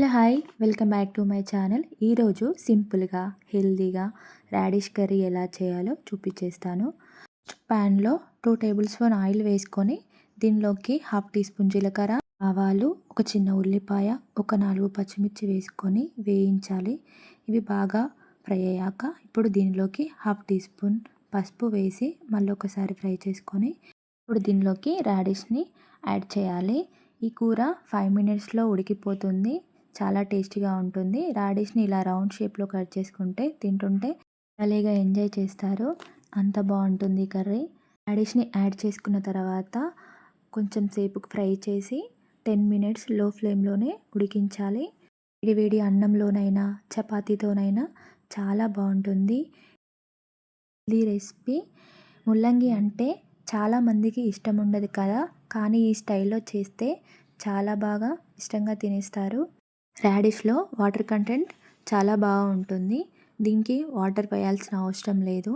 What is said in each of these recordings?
Hello hi welcome back to my channel. ఈరోజు సింపుల్గా హెల్తీగా రాడిష్ కర్రీ ఎలా చేయాలో చూపించేస్తాను. ప్యాన్లో 2 టేబుల్ స్పూన్ ఆయిల్ వేసుకొని దీనిలోకి హాఫ్ టీ స్పూన్ జీలకర్ర, ఆవాలు, ఒక చిన్న ఉల్లిపాయ, ఒక 4 పచ్చిమిర్చి వేసుకొని వేయించాలి. ఇవి బాగా ఫ్రై అయ్యాక ఇప్పుడు దీనిలోకి హాఫ్ టీ స్పూన్ పసుపు వేసి మళ్ళీ ఒకసారి ఫ్రై చేసుకొని ఇప్పుడు దీనిలోకి రాడిష్ని యాడ్ చేయాలి. ఈ కూర 5 మినిట్స్లో ఉడికిపోతుంది. చాలా టేస్టీగా ఉంటుంది. రాడిష్ని ఇలా రౌండ్ షేప్లో కట్ చేసుకుంటే తింటుంటే భలేగా ఎంజాయ్ చేస్తారు. అంత బాగుంటుంది కర్రీ. రాడిష్ని యాడ్ చేసుకున్న తర్వాత కొంచెం సేపు ఫ్రై చేసి 10 మినిట్స్ లో ఫ్లేమ్లోనే ఉడికించాలి. వేడివేడి అన్నంలోనైనా చపాతీతోనైనా చాలా బాగుంటుంది ఈ రెసిపీ. ముల్లంగి అంటే చాలామందికి ఇష్టం ఉండదు కదా, కానీ ఈ స్టైల్లో చేస్తే చాలా బాగా ఇష్టంగా తినేస్తారు. రాడిష్లో వాటర్ కంటెంట్ చాలా బాగా ఉంటుంది. దీనికి వాటర్ వేయాల్సిన అవసరం లేదు.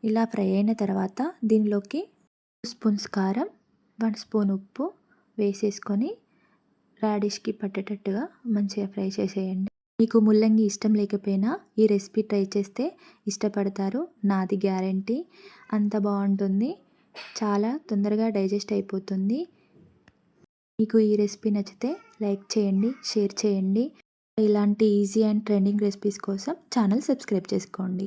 ఇలా ఫ్రై అయిన తర్వాత దీనిలోకి 2 స్పూన్స్ కారం, 1 స్పూన్ ఉప్పు వేసేసుకొని రాడిష్కి పట్టేటట్టుగా మంచిగా ఫ్రై చేసేయండి. మీకు ముల్లంగి ఇష్టం లేకపోయినా ఈ రెసిపీ ట్రై చేస్తే ఇష్టపడతారు. నాది గ్యారంటీ. అంత బాగుంటుంది. చాలా తొందరగా డైజెస్ట్ అయిపోతుంది. మీకు ఈ రెసిపీ నచ్చితే లైక్ చేయండి, షేర్ చేయండి. ఇలాంటి ఈజీ అండ్ ట్రెండింగ్ రెసిపీస్ కోసం ఛానల్ సబ్స్క్రైబ్ చేసుకోండి.